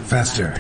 Faster.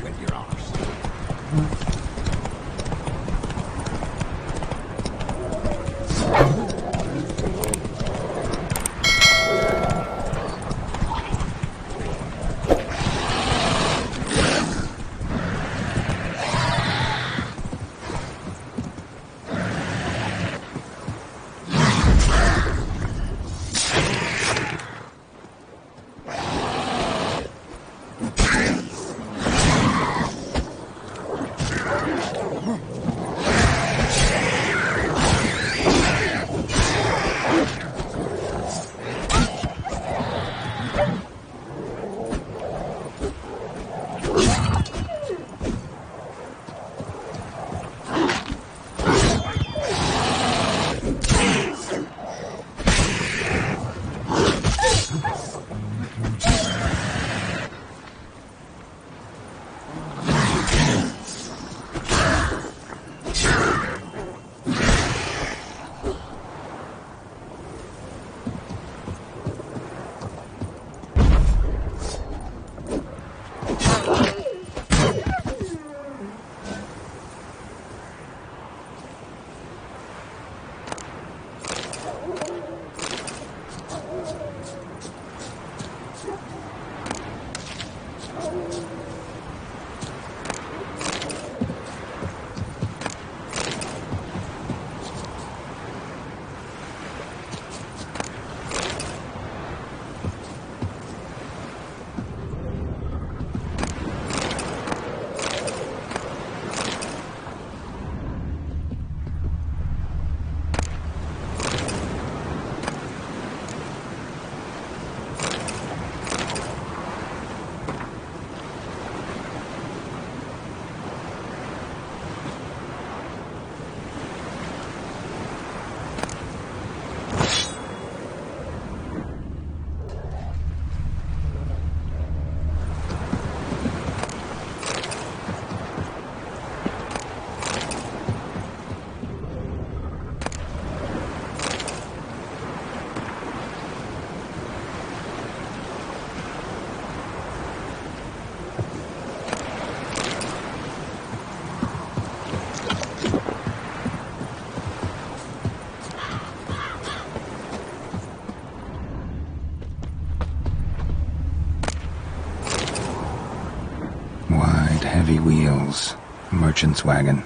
Heavy wheels. Merchant's wagon.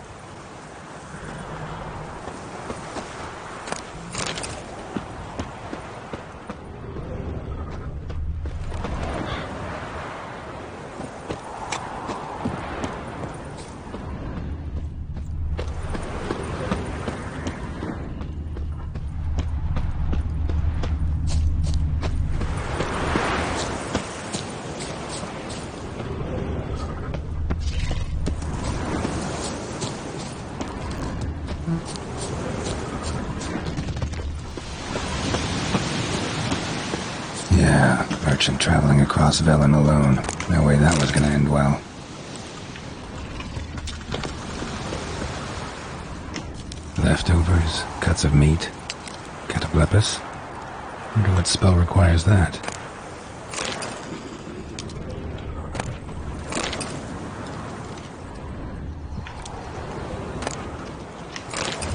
Yeah, merchant traveling across Velen alone. No way that was gonna end well. Leftovers, cuts of meat, cataplepis. Wonder what spell requires that.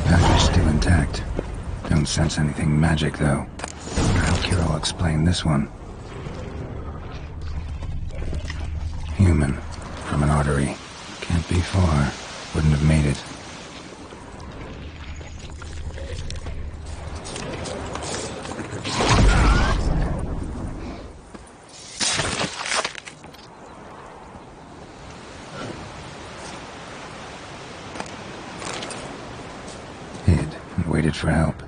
Package still intact. Don't sense anything magic though. Wonder how Kiera will explain this one. Human, from an artery. Can't be far. Wouldn't have made it. Hid and waited for help.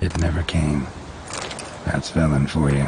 It never came. That's Velen for you.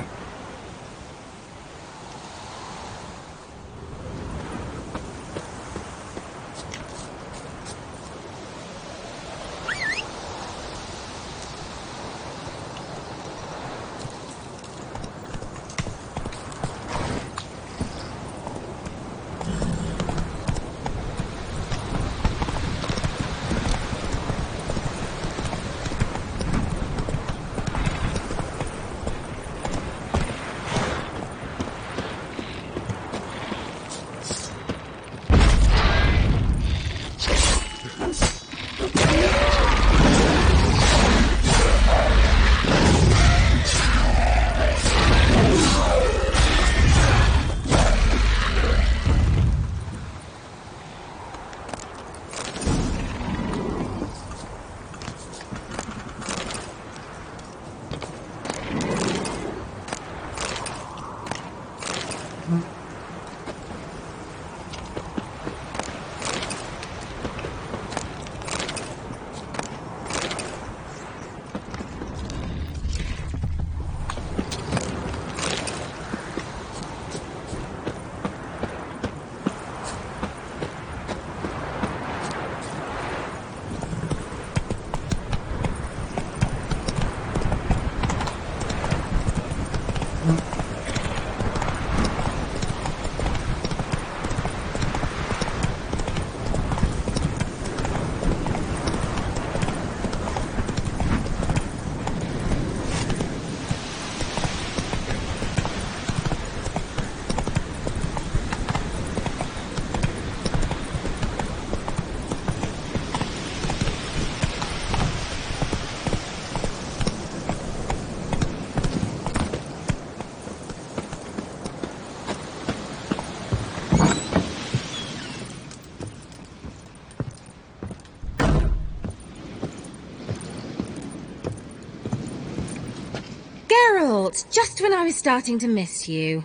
Geralt, just when I was starting to miss you.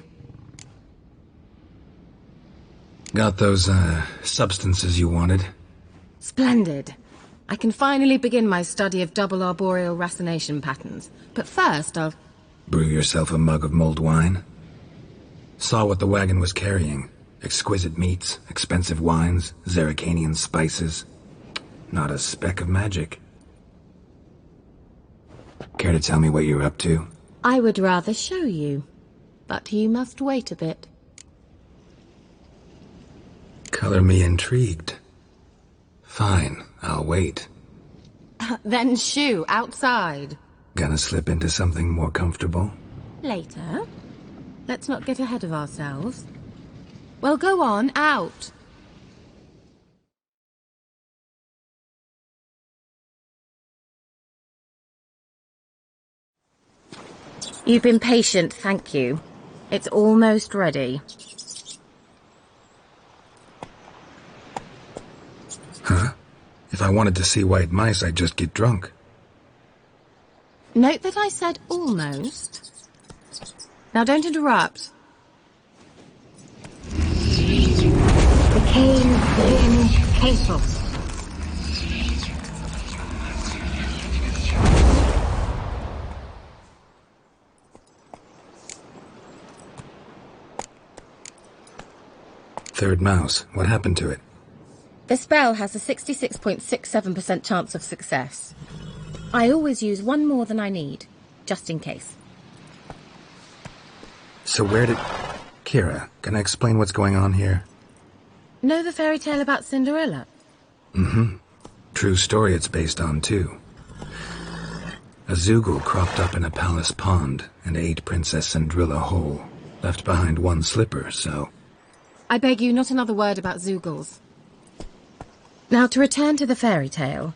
Got those, substances you wanted? Splendid. I can finally begin my study of double arboreal racination patterns. But first, I'll... Brew yourself a mug of mulled wine? Saw what the wagon was carrying. Exquisite meats, expensive wines, Zerrikanian spices. Not a speck of magic. Care to tell me what you're up to? I would rather show you, but you must wait a bit. Color me intrigued. Fine, I'll wait. Then shoo, outside. Gonna slip into something more comfortable? Later. Let's not get ahead of ourselves. Well, go on, out. You've been patient, thank you. It's almost ready. Huh? If I wanted to see white mice, I'd just get drunk. Note that I said almost. Now don't interrupt. The King Castle. Third mouse. What happened to it? The spell has a 66.67% chance of success. I always use one more than I need, just in case. So where did... Kiera, can I explain what's going on here? Know the fairy tale about Cinderella? Mm-hmm. True story it's based on, too. A Zoogle cropped up in a palace pond and ate Princess Cinderella whole. Left behind one slipper, so... I beg you, not another word about Zoogles. Now, to return to the fairy tale.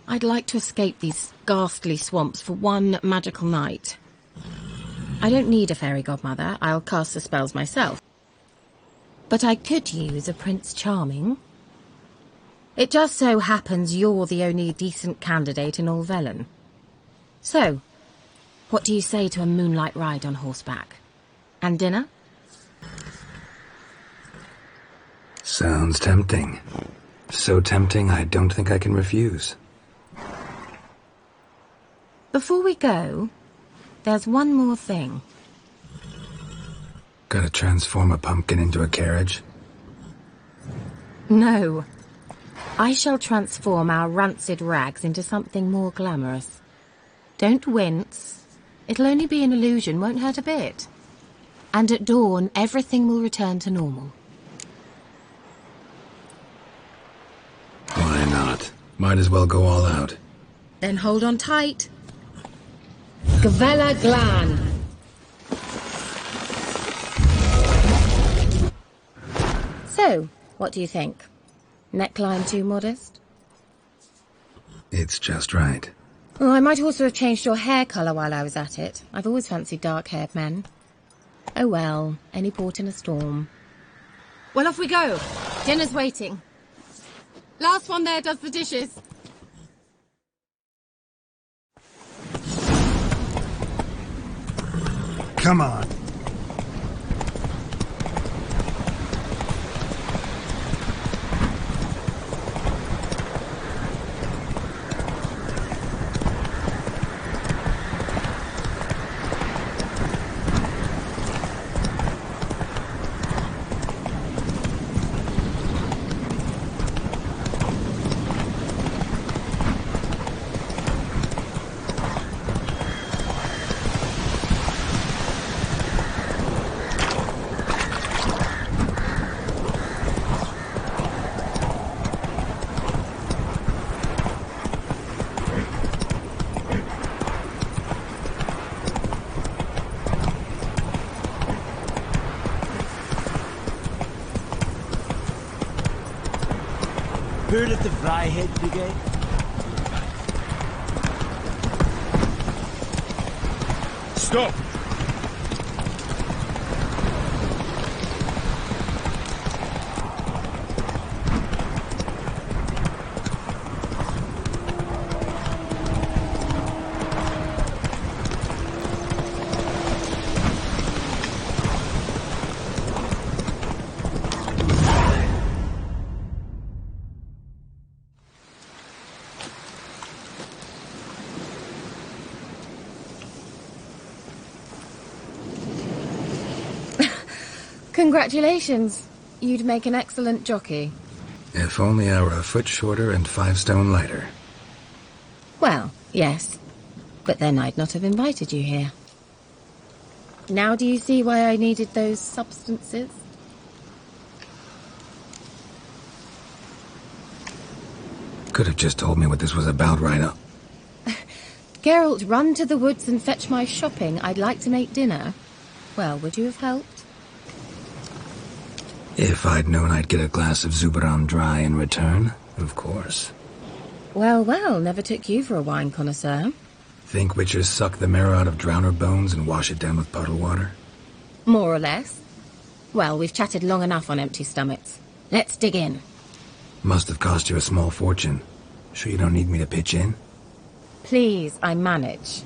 I'd like to escape these ghastly swamps for one magical night. I don't need a fairy godmother. I'll cast the spells myself. But I could use a Prince Charming. It just so happens you're the only decent candidate in all Velen. So, what do you say to a moonlight ride on horseback? And dinner? Sounds tempting. So tempting, I don't think I can refuse. Before we go, there's one more thing. Gotta transform a pumpkin into a carriage? No. I shall transform our rancid rags into something more glamorous. Don't wince. It'll only be an illusion, won't hurt a bit. And at dawn, everything will return to normal. Why not? Might as well go all out. Then hold on tight. Gavella Glan. So, what do you think? Neckline too modest? It's just right. Oh, I might also have changed your hair colour while I was at it. I've always fancied dark-haired men. Oh well, any port in a storm. Well, off we go. Dinner's waiting. Last one there does the dishes. Come on. Heard of the Vryhead Brigade? Stop! Congratulations. You'd make an excellent jockey. If only I were a foot shorter and 5 stone lighter. Well, yes. But then I'd not have invited you here. Now do you see why I needed those substances? Could have just told me what this was about right up. Geralt, run to the woods and fetch my shopping. I'd like to make dinner. Well, would you have helped? If I'd known I'd get a glass of Zuberam dry in return, of course. Well, well, never took you for a wine connoisseur. Think witches suck the marrow out of drowner bones and wash it down with puddle water? More or less. Well, we've chatted long enough on empty stomachs. Let's dig in. Must have cost you a small fortune. Sure you don't need me to pitch in? Please, I manage.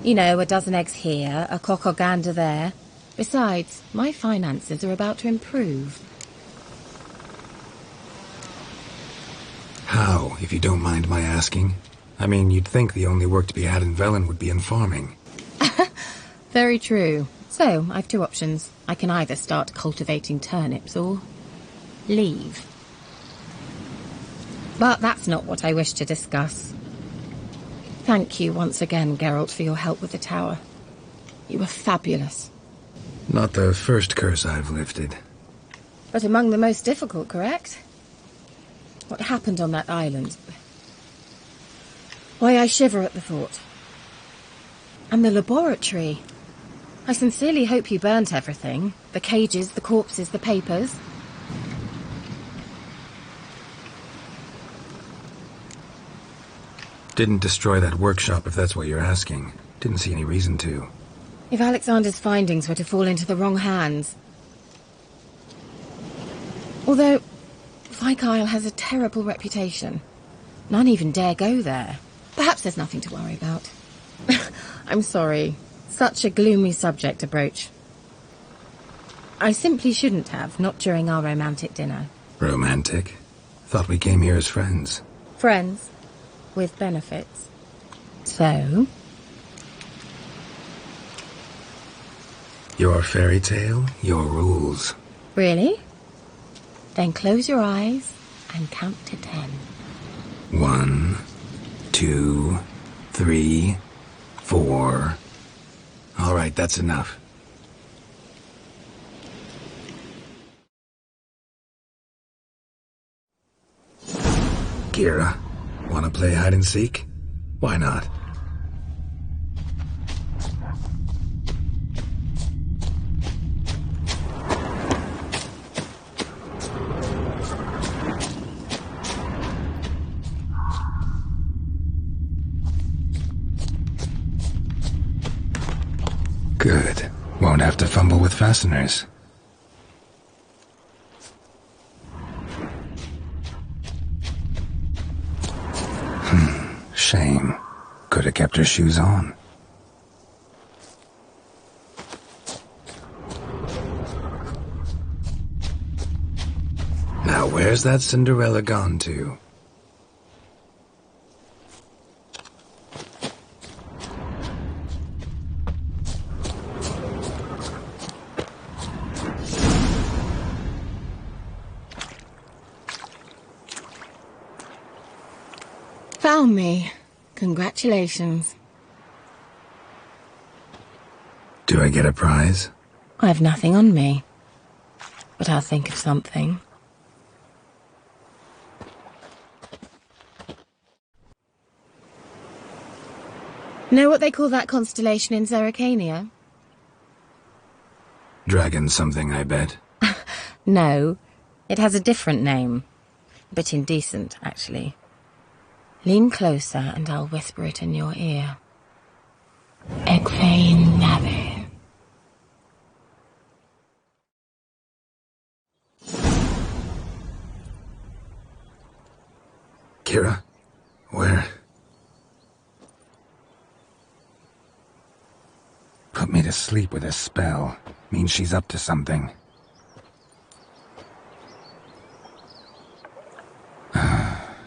You know, a dozen eggs here, a cock or gander there. Besides, my finances are about to improve. How, if you don't mind my asking? I mean, you'd think the only work to be had in Velen would be in farming. Very true. So, I've 2 options. I can either start cultivating turnips or leave. But that's not what I wish to discuss. Thank you once again, Geralt, for your help with the tower. You were fabulous. Not the first curse I've lifted. But among the most difficult, correct? What happened on that island? Why, I shiver at the thought. And the laboratory. I sincerely hope you burnt everything. The cages, the corpses, the papers. Didn't destroy that workshop, if that's what you're asking. Didn't see any reason to. If Alexander's findings were to fall into the wrong hands... Although, Vikyle has a terrible reputation. None even dare go there. Perhaps there's nothing to worry about. I'm sorry. Such a gloomy subject to broach. I simply shouldn't have, not during our romantic dinner. Romantic? Thought we came here as friends. Friends. With benefits. So... Your fairy tale, your rules. Really? Then close your eyes and count to 10. 1, 2, 3, 4. All right, that's enough. Kiera, want to play hide and seek? Why not? Good. Won't have to fumble with fasteners. Shame. Could have kept her shoes on. Now where's that Cinderella gone to? Found me. Congratulations. Do I get a prize? I've nothing on me. But I'll think of something. Know what they call that constellation in Zerrikania? Dragon something, I bet. No. It has a different name. A bit indecent, actually. Lean closer and I'll whisper it in your ear. Egfain Nave. Kiera? Where? Put me to sleep with a spell. Means she's up to something.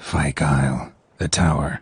Fyke Isle. The tower.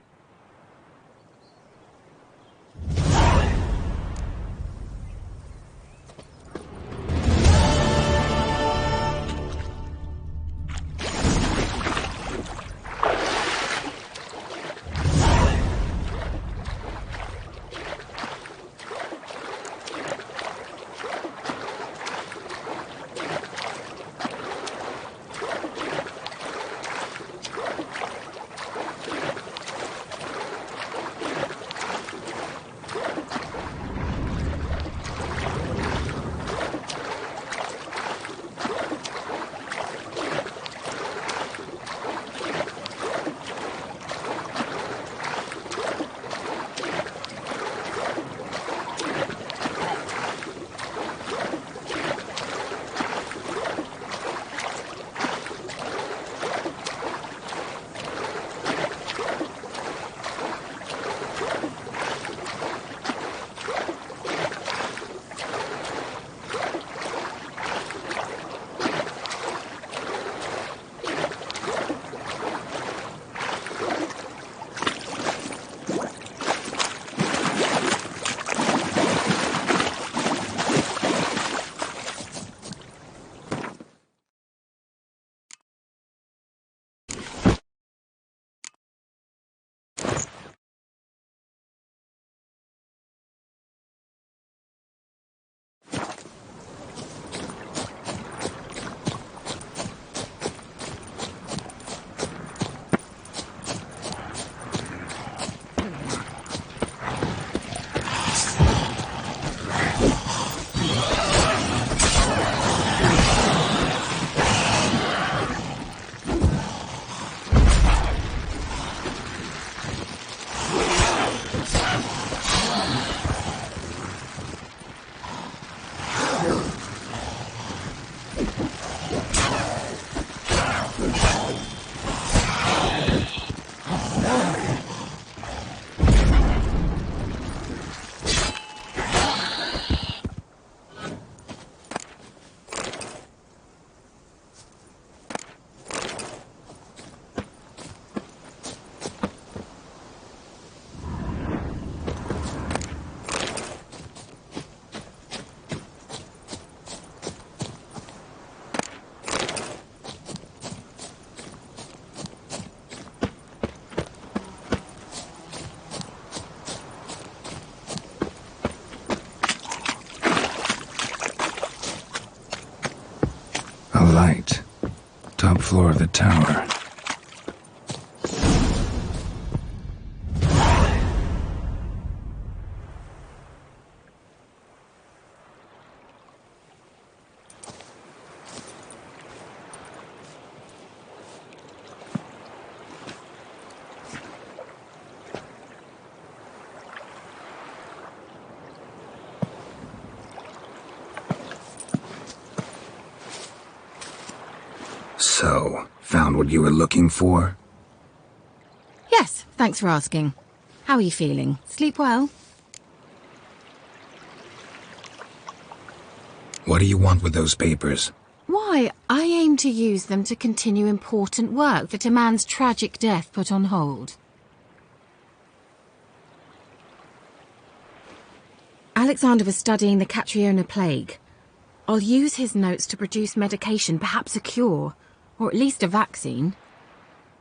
A light. Top floor of the tower. So, found what you were looking for? Yes, thanks for asking. How are you feeling? Sleep well? What do you want with those papers? Why, I aim to use them to continue important work that a man's tragic death put on hold. Alexander was studying the Catriona plague. I'll use his notes to produce medication, perhaps a cure, or at least a vaccine.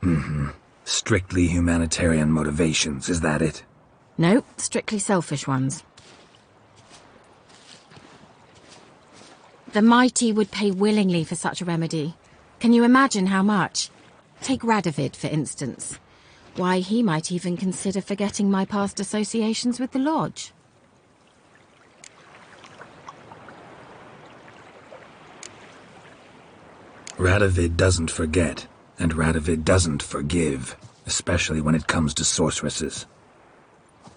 Mm-hmm. Strictly humanitarian motivations, is that it? No, strictly selfish ones. The mighty would pay willingly for such a remedy. Can you imagine how much? Take Radovid, for instance. Why, he might even consider forgetting my past associations with the Lodge. Radovid doesn't forget. And Radovid doesn't forgive, especially when it comes to sorceresses.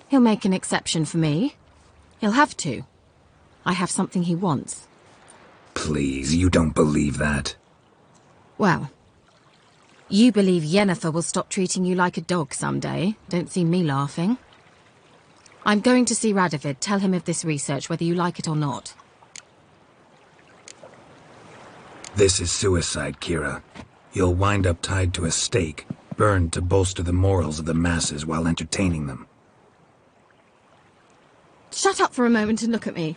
He'll make an exception for me. He'll have to. I have something he wants. Please, you don't believe that. Well, you believe Yennefer will stop treating you like a dog someday. Don't see me laughing. I'm going to see Radovid, tell him of this research, whether you like it or not. This is suicide, Kiera. You'll wind up tied to a stake, burned to bolster the morals of the masses while entertaining them. Shut up for a moment and look at me.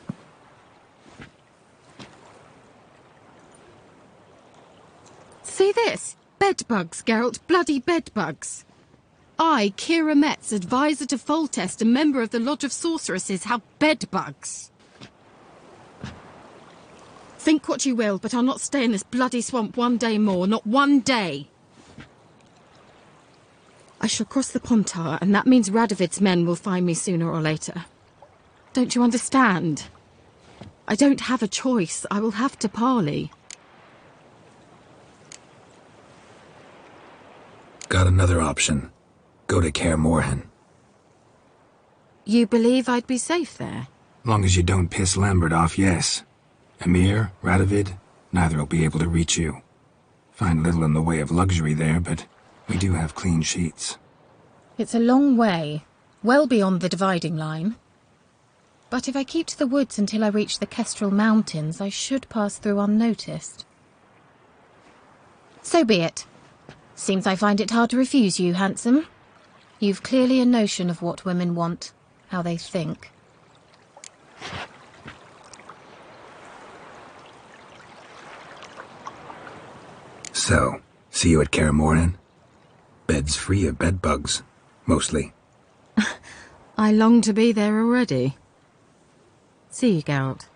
See this? Bedbugs, Geralt. Bloody bedbugs. I, Kiera Metz, advisor to Foltest, a member of the Lodge of Sorceresses, have bedbugs. Think what you will, but I'll not stay in this bloody swamp one day more. Not one day. I shall cross the Pontar, and that means Radovid's men will find me sooner or later. Don't you understand? I don't have a choice. I will have to parley. Got another option. Go to Kaer Morhen. You believe I'd be safe there? Long as you don't piss Lambert off, yes. Emir, Radovid, neither will be able to reach you. Find little in the way of luxury there, but we do have clean sheets. It's a long way, well beyond the dividing line. But if I keep to the woods until I reach the Kestrel Mountains, I should pass through unnoticed. So be it. Seems I find it hard to refuse you, handsome. You've clearly a notion of what women want, how they think. So, see you at Kaer Morhen? Beds free of bedbugs, mostly. I long to be there already. See you, Geralt.